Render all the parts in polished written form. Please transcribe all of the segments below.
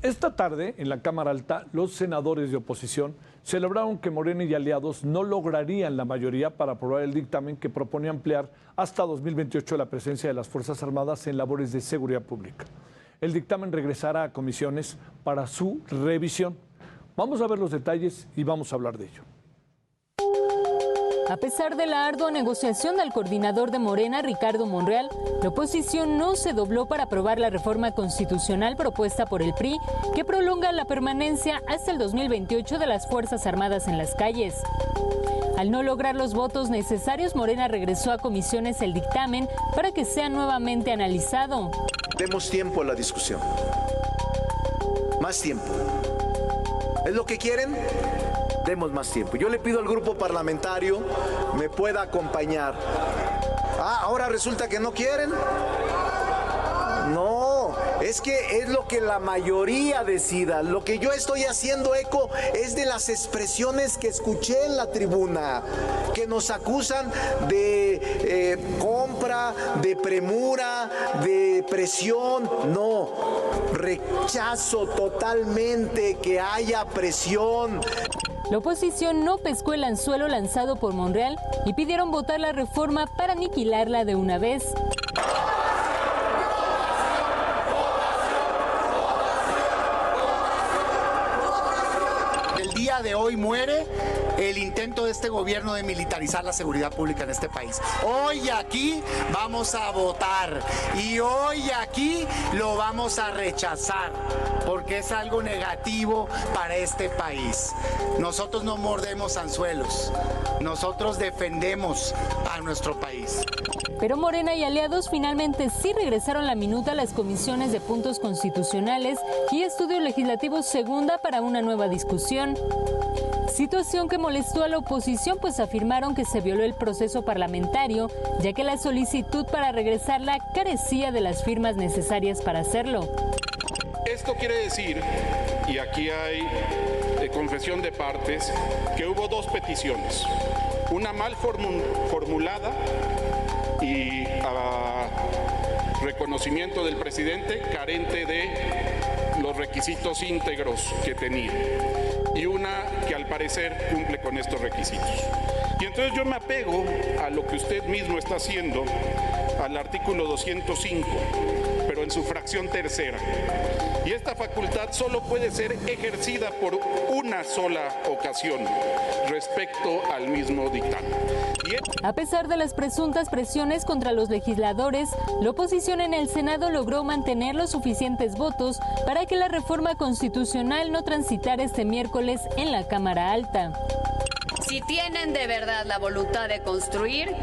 Esta tarde, en la Cámara Alta, los senadores de oposición celebraron que Morena y aliados no lograrían la mayoría para aprobar el dictamen que propone ampliar hasta 2028 la presencia de las Fuerzas Armadas en labores de seguridad pública. El dictamen regresará a comisiones para su revisión. Vamos a ver los detalles y vamos a hablar de ello. A pesar de la ardua negociación del coordinador de Morena, Ricardo Monreal, la oposición no se dobló para aprobar la reforma constitucional propuesta por el PRI, que prolonga la permanencia hasta el 2028 de las Fuerzas Armadas en las calles. Al no lograr los votos necesarios, Morena regresó a comisiones el dictamen para que sea nuevamente analizado. Demos tiempo a la discusión. Más tiempo. ¿Es lo que quieren? Demos más tiempo. Yo le pido al grupo parlamentario me pueda acompañar. Ahora resulta que no quieren. No, es que es lo que la mayoría decida. Lo que yo estoy haciendo eco es de las expresiones que escuché en la tribuna, que nos acusan de compra, de premura, de presión. No, rechazo totalmente que haya presión. La oposición no pescó el anzuelo lanzado por Monreal y pidieron votar la reforma para aniquilarla de una vez. El día de hoy muere el intento de este gobierno de militarizar la seguridad pública en este país. Hoy aquí vamos a votar y hoy aquí lo vamos a rechazar porque es algo negativo para este país. Nosotros no mordemos anzuelos, nosotros defendemos a nuestro país. Pero Morena y aliados finalmente sí regresaron la minuta a las comisiones de puntos constitucionales y estudio legislativo segunda para una nueva discusión. Situación que molestó a la oposición, pues afirmaron que se violó el proceso parlamentario, ya que la solicitud para regresarla carecía de las firmas necesarias para hacerlo. Esto quiere decir, y aquí hay confesión de partes, que hubo dos peticiones, una mal formulada y reconocimiento del presidente carente de los requisitos íntegros que tenía, y una que al parecer cumple con estos requisitos. Y entonces yo me apego a lo que usted mismo está haciendo, al artículo 205, pero en su fracción tercera. Y esta facultad solo puede ser ejercida por una sola ocasión respecto al mismo dictamen. A pesar de las presuntas presiones contra los legisladores, la oposición en el Senado logró mantener los suficientes votos para que la reforma constitucional no transitara este miércoles en la Cámara Alta. Si tienen de verdad la voluntad de construir,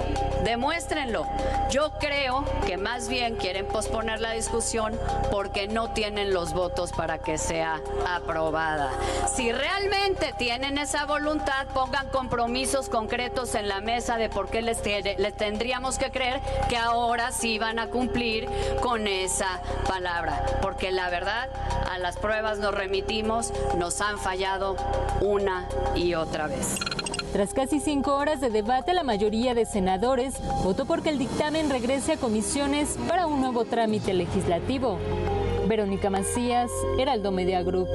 demuéstrenlo. Yo creo que más bien quieren posponer la discusión porque no tienen los votos para que sea aprobada. Si realmente tienen esa voluntad, pongan compromisos concretos en la mesa de por qué les tendríamos que creer que ahora sí van a cumplir con esa palabra. Porque la verdad, a las pruebas nos remitimos, nos han fallado una y otra vez. Tras casi 5 horas de debate, la mayoría de senadores votó porque el dictamen regrese a comisiones para un nuevo trámite legislativo. Verónica Macías, Heraldo Media Group.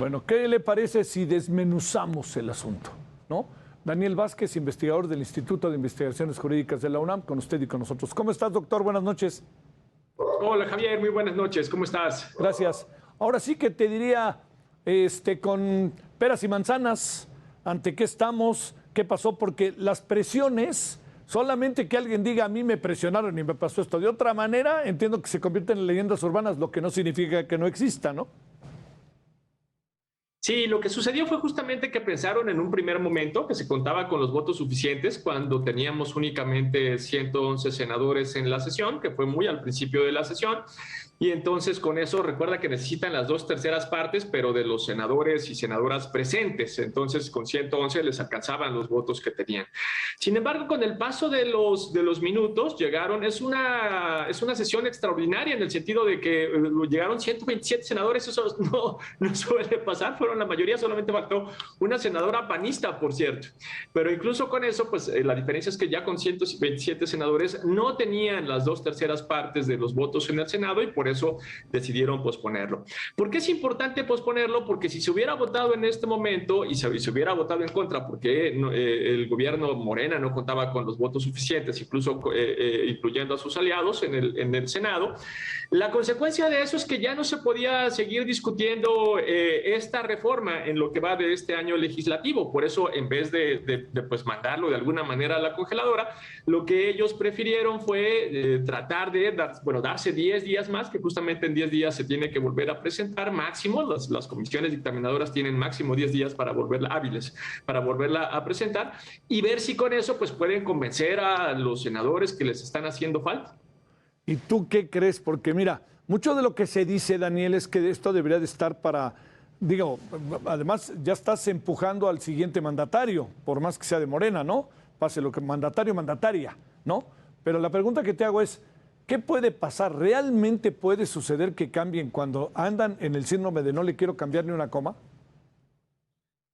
Bueno, ¿qué le parece si desmenuzamos el asunto? ¿No? Daniel Vázquez, investigador del Instituto de Investigaciones Jurídicas de la UNAM, con usted y con nosotros. ¿Cómo estás, doctor? Buenas noches. Hola, Javier, muy buenas noches. ¿Cómo estás? Gracias. Ahora sí que te diría, con peras y manzanas, ¿ante qué estamos? ¿Qué pasó? Porque las presiones, solamente que alguien diga a mí me presionaron y me pasó esto de otra manera, entiendo que se convierten en leyendas urbanas, lo que no significa que no exista, ¿no? Sí, lo que sucedió fue justamente que pensaron en un primer momento que se contaba con los votos suficientes cuando teníamos únicamente 111 senadores en la sesión, que fue muy al principio de la sesión. Y entonces con eso recuerda que necesitan las 2/3 partes, pero de los senadores y senadoras presentes. Entonces con 111 les alcanzaban los votos que tenían. Sin embargo, con el paso de los minutos llegaron, es una sesión extraordinaria en el sentido de que llegaron 127 senadores, eso no suele pasar, fueron la mayoría, solamente faltó una senadora panista, por cierto. Pero incluso con eso, pues la diferencia es que ya con 127 senadores no tenían las 2/3 partes de los votos en el Senado y por por eso decidieron posponerlo. ¿Por qué es importante posponerlo? Porque si se hubiera votado en este momento y se hubiera votado en contra, porque el gobierno Morena no contaba con los votos suficientes, incluso incluyendo a sus aliados en el Senado, la consecuencia de eso es que ya no se podía seguir discutiendo esta reforma en lo que va de este año legislativo. Por eso, en vez de pues mandarlo de alguna manera a la congeladora, lo que ellos prefirieron fue tratar de darse 10 días más, que justamente en 10 días se tiene que volver a presentar máximo. Las comisiones dictaminadoras tienen máximo 10 días para hábiles para volverla a presentar, y ver si con eso pues pueden convencer a los senadores que les están haciendo falta. ¿Y tú qué crees? Porque mira, mucho de lo que se dice, Daniel, es que esto debería de estar para, digo, además ya estás empujando al siguiente mandatario, por más que sea de Morena, ¿no? Pase lo que mandataria, ¿no? Pero la pregunta que te hago es, ¿qué puede pasar? ¿Realmente puede suceder que cambien cuando andan en el síndrome de no le quiero cambiar ni una coma?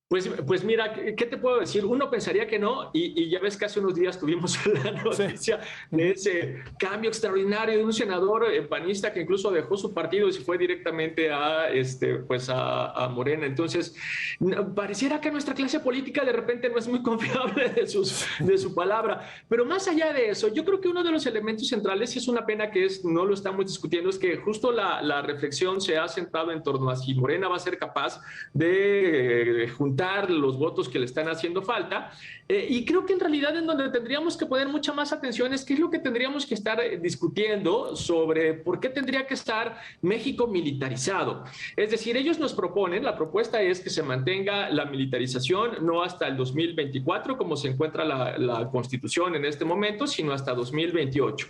Pues mira, ¿qué te puedo decir? Uno pensaría que no, y ya ves que hace unos días tuvimos la noticia de ese cambio extraordinario de un senador panista que incluso dejó su partido y se fue directamente a Morena. Entonces, pareciera que nuestra clase política de repente no es muy confiable de su palabra. Pero más allá de eso, yo creo que uno de los elementos centrales, y es una pena que no lo estamos discutiendo, es que justo la reflexión se ha centrado en torno a si Morena va a ser capaz de juntar los votos que le están haciendo falta, y creo que en realidad en donde tendríamos que poner mucha más atención es qué es lo que tendríamos que estar discutiendo sobre por qué tendría que estar México militarizado. Es decir, ellos nos proponen, la propuesta es que se mantenga la militarización no hasta el 2024 como se encuentra la Constitución en este momento, sino hasta 2028.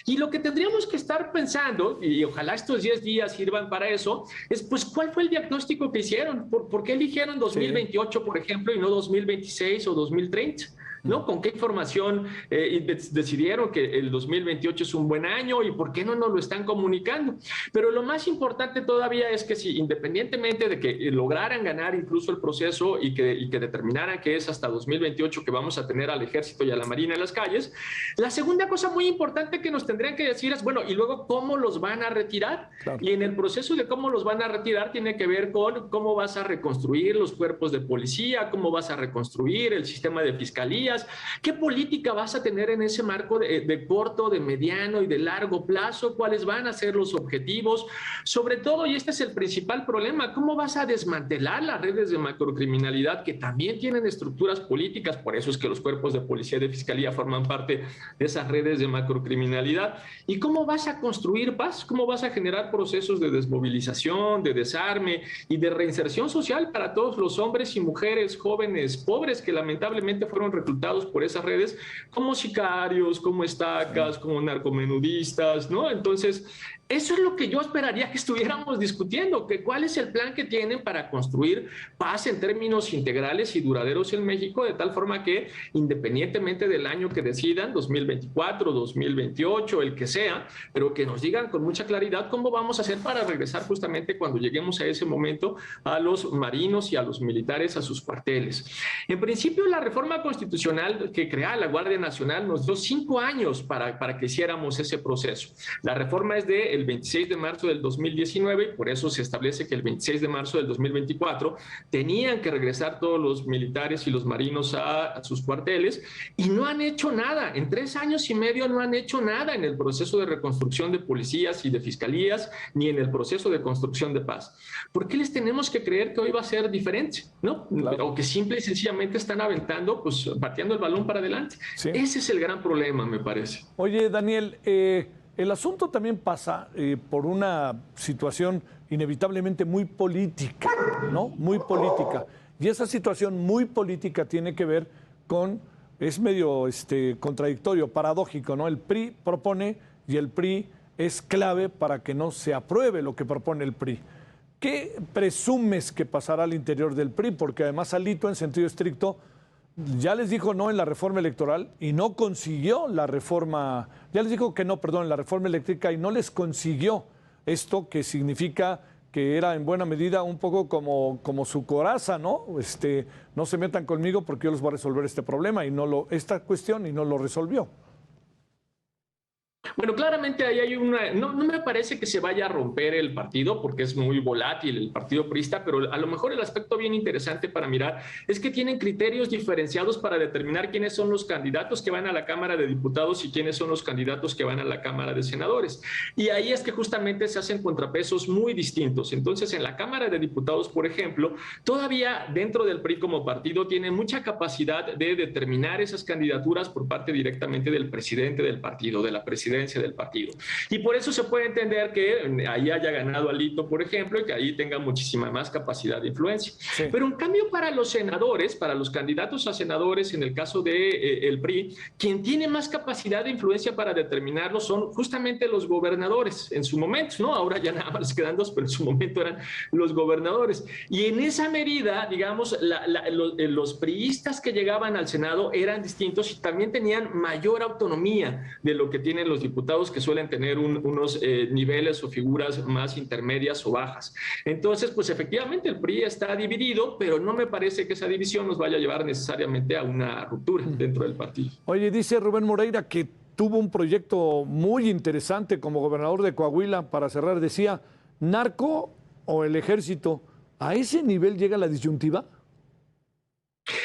Y lo que tendríamos que estar pensando, y ojalá estos 10 días sirvan para eso, es pues cuál fue el diagnóstico que hicieron, por qué eligieron 2028, por ejemplo, y no 2026 o 2030, ¿no? ¿Con qué información decidieron que el 2028 es un buen año y por qué no nos lo están comunicando? Pero lo más importante todavía es que si independientemente de que lograran ganar incluso el proceso y que determinaran que es hasta 2028 que vamos a tener al Ejército y a la Marina en las calles, la segunda cosa muy importante que nos tendrían que decir es, bueno, y luego ¿cómo los van a retirar? Claro. Y en el proceso de cómo los van a retirar tiene que ver con cómo vas a reconstruir los cuerpos de policía, cómo vas a reconstruir el sistema de fiscalía, ¿qué política vas a tener en ese marco de corto, de mediano y de largo plazo? ¿Cuáles van a ser los objetivos? Sobre todo, y este es el principal problema, ¿cómo vas a desmantelar las redes de macrocriminalidad que también tienen estructuras políticas? Por eso es que los cuerpos de policía y de fiscalía forman parte de esas redes de macrocriminalidad. ¿Y cómo vas a construir paz? ¿Cómo vas a generar procesos de desmovilización, de desarme y de reinserción social para todos los hombres y mujeres jóvenes pobres que lamentablemente fueron reclutados por esas redes como sicarios, como estacas, como narcomenudistas, ¿no? Entonces, eso es lo que yo esperaría que estuviéramos discutiendo, que cuál es el plan que tienen para construir paz en términos integrales y duraderos en México, de tal forma que independientemente del año que decidan, 2024, 2028, el que sea, pero que nos digan con mucha claridad cómo vamos a hacer para regresar justamente cuando lleguemos a ese momento a los marinos y a los militares a sus cuarteles. En principio, la reforma constitucional que crea la Guardia Nacional nos dio 5 años para que hiciéramos ese proceso. La reforma es del 26 de marzo del 2019 y por eso se establece que el 26 de marzo del 2024 tenían que regresar todos los militares y los marinos a sus cuarteles, y no han hecho nada. En 3 años y medio no han hecho nada en el proceso de reconstrucción de policías y de fiscalías, ni en el proceso de construcción de paz. ¿Por qué les tenemos que creer que hoy va a ser diferente? ¿No? Claro. O que simple y sencillamente están aventando, pues pateando el balón para adelante. Sí. Ese es el gran problema, me parece. Oye, Daniel, el asunto también pasa por una situación inevitablemente muy política, ¿no? Muy política. Y esa situación muy política tiene que ver con, es medio contradictorio, paradójico, ¿no? El PRI propone y el PRI es clave para que no se apruebe lo que propone el PRI. ¿Qué presumes que pasará al interior del PRI? Porque además Alito, en sentido estricto, ya les dijo no en la reforma electoral y no consiguió la reforma, ya les dijo que no, perdón, en la reforma eléctrica y no les consiguió esto, que significa que era en buena medida un poco como su coraza, ¿no? No se metan conmigo porque yo les voy a resolver este problema esta cuestión y no lo resolvió. Bueno, claramente ahí hay una... No me parece que se vaya a romper el partido porque es muy volátil el partido priista, pero a lo mejor el aspecto bien interesante para mirar es que tienen criterios diferenciados para determinar quiénes son los candidatos que van a la Cámara de Diputados y quiénes son los candidatos que van a la Cámara de Senadores. Y ahí es que justamente se hacen contrapesos muy distintos. Entonces, en la Cámara de Diputados, por ejemplo, todavía dentro del PRI como partido tiene mucha capacidad de determinar esas candidaturas por parte directamente del presidente del partido, de la presidencia del partido. Y por eso se puede entender que ahí haya ganado Alito, por ejemplo, y que ahí tenga muchísima más capacidad de influencia. Sí. Pero en cambio para los senadores, para los candidatos a senadores, en el caso de el PRI, quien tiene más capacidad de influencia para determinarlo son justamente los gobernadores en su momento, ¿no? Ahora ya nada más quedan dos, pero en su momento eran los gobernadores. Y en esa medida, digamos, los priistas que llegaban al Senado eran distintos y también tenían mayor autonomía de lo que tienen los diputados, que suelen tener unos niveles o figuras más intermedias o bajas. Entonces, pues efectivamente el PRI está dividido, pero no me parece que esa división nos vaya a llevar necesariamente a una ruptura dentro del partido. Oye, dice Rubén Moreira que tuvo un proyecto muy interesante como gobernador de Coahuila. Para cerrar, decía, ¿narco o el ejército? ¿A ese nivel llega la disyuntiva?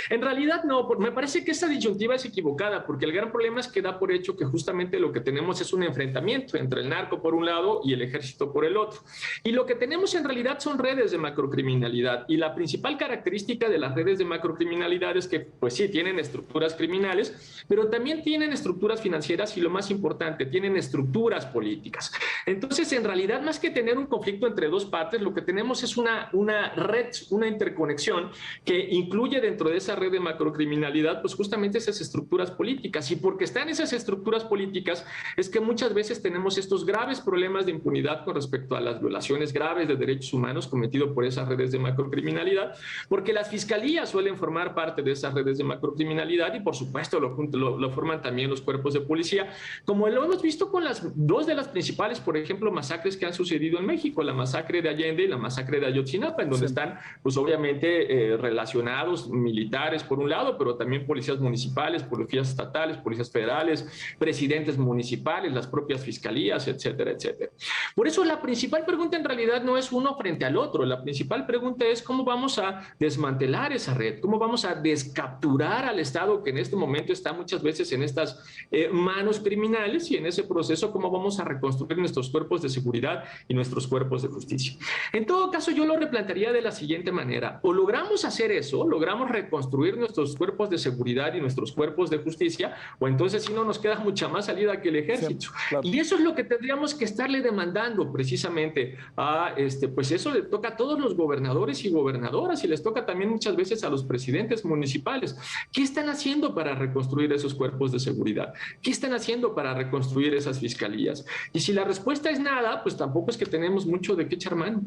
En realidad no, me parece que esa disyuntiva es equivocada, porque el gran problema es que da por hecho que justamente lo que tenemos es un enfrentamiento entre el narco por un lado y el ejército por el otro. Y lo que tenemos en realidad son redes de macrocriminalidad, y la principal característica de las redes de macrocriminalidad es que, pues sí, tienen estructuras criminales, pero también tienen estructuras financieras y, lo más importante, tienen estructuras políticas. Entonces, en realidad, más que tener un conflicto entre dos partes, lo que tenemos es una red, una interconexión que incluye dentro de esa red de macrocriminalidad, pues justamente esas estructuras políticas. Y porque están esas estructuras políticas es que muchas veces tenemos estos graves problemas de impunidad con respecto a las violaciones graves de derechos humanos cometidos por esas redes de macrocriminalidad, porque las fiscalías suelen formar parte de esas redes de macrocriminalidad y por supuesto lo forman también los cuerpos de policía, como lo hemos visto con las dos de las principales, por ejemplo, masacres que han sucedido en México, la masacre de Allende y la masacre de Ayotzinapa, en donde están pues obviamente relacionados militares por un lado, pero también policías municipales, policías estatales, policías federales, presidentes municipales, las propias fiscalías, etcétera, etcétera. Por eso la principal pregunta en realidad no es uno frente al otro, la principal pregunta es cómo vamos a desmantelar esa red, cómo vamos a descapturar al Estado que en este momento está muchas veces en estas manos criminales, y en ese proceso cómo vamos a reconstruir nuestros cuerpos de seguridad y nuestros cuerpos de justicia. En todo caso, yo lo replantearía de la siguiente manera: o logramos hacer eso, logramos reconstruir nuestros cuerpos de seguridad y nuestros cuerpos de justicia, o entonces sí no nos queda mucha más salida que el ejército. Sí, claro. Y eso es lo que tendríamos que estarle demandando precisamente a, pues eso le toca a todos los gobernadores y gobernadoras, y les toca también muchas veces a los presidentes municipales. ¿Qué están haciendo para reconstruir esos cuerpos de seguridad? ¿Qué están haciendo para reconstruir esas fiscalías? Y si la respuesta es nada, pues tampoco es que tenemos mucho de qué echar mano.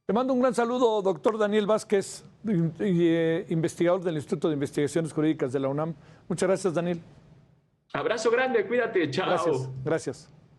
Te mando un gran saludo, doctor Daniel Vázquez, investigador del Instituto de Investigaciones Jurídicas de la UNAM. Muchas gracias, Daniel. Abrazo grande, cuídate, chao. Gracias.